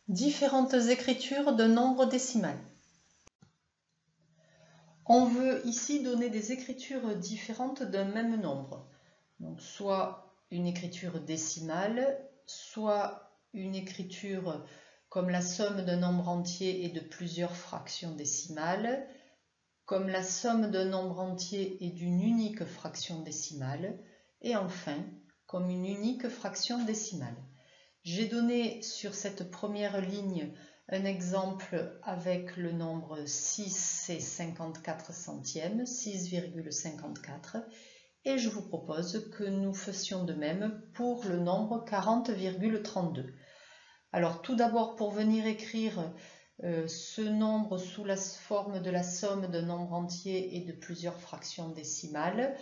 Différentes écritures de nombres décimales. On veut ici donner des écritures différentes d'un même nombre. Donc, soit une écriture décimale, soit une écriture comme la somme d'un nombre entier et de plusieurs fractions décimales, comme la somme d'un nombre entier et d'une unique fraction décimale, et enfin, comme une unique fraction décimale. J'ai donné sur cette première ligne un exemple avec le nombre 6 et 54 centièmes, 6,54, et je vous propose que nous fassions de même pour le nombre 40,32. Alors tout d'abord, pour venir écrire ce nombre sous la forme de la somme d'un nombre entier et de plusieurs fractions décimales,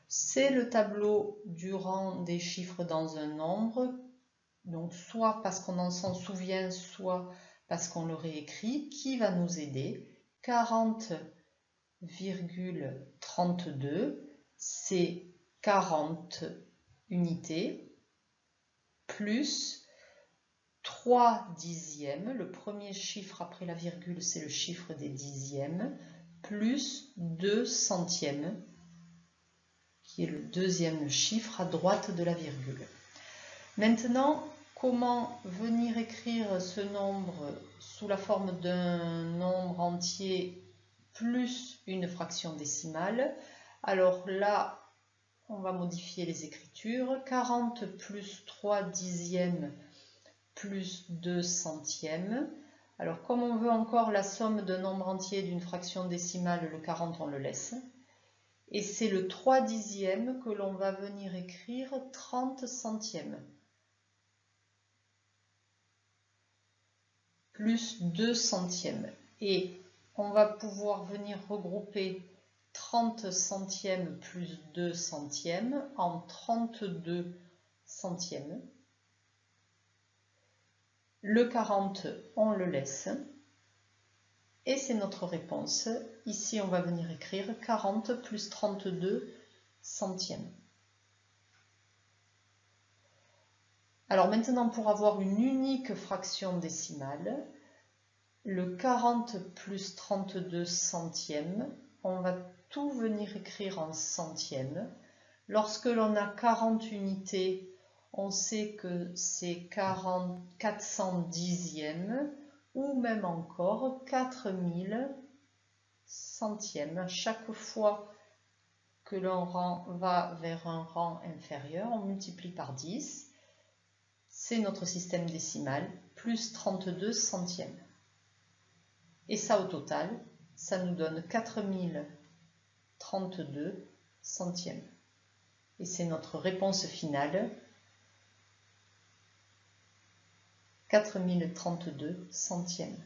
c'est le tableau du rang des chiffres dans un nombre. Donc soit parce qu'on s'en souvient, soit parce qu'on le réécrit, qui va nous aider. 40,32, c'est 40 unités, plus 3 dixièmes, le premier chiffre après la virgule, c'est le chiffre des dixièmes, plus 2 centièmes, qui est le deuxième chiffre à droite de la virgule. Maintenant, comment venir écrire ce nombre sous la forme d'un nombre entier plus une fraction décimale? Alors là, on va modifier les écritures. 40 plus 3 dixièmes plus 2 centièmes. Alors comme on veut encore la somme d'un nombre entier et d'une fraction décimale, le 40 on le laisse. Et c'est le 3 dixièmes que l'on va venir écrire 30 centièmes. Plus 2 centièmes. Et on va pouvoir venir regrouper 30 centièmes plus 2 centièmes en 32 centièmes. Le 40, on le laisse. Et c'est notre réponse. Ici, on va venir écrire 40 plus 32 centièmes. Alors maintenant, pour avoir une unique fraction décimale, le 40 plus 32 centièmes, on va tout venir écrire en centièmes. Lorsque l'on a 40 unités, on sait que c'est 400 dixièmes ou même encore 4000 centièmes. Chaque fois que l'on va vers un rang inférieur, on multiplie par 10. C'est notre système décimal, plus 32 centièmes. Et ça, au total, ça nous donne 4032 centièmes. Et c'est notre réponse finale, 4032 centièmes.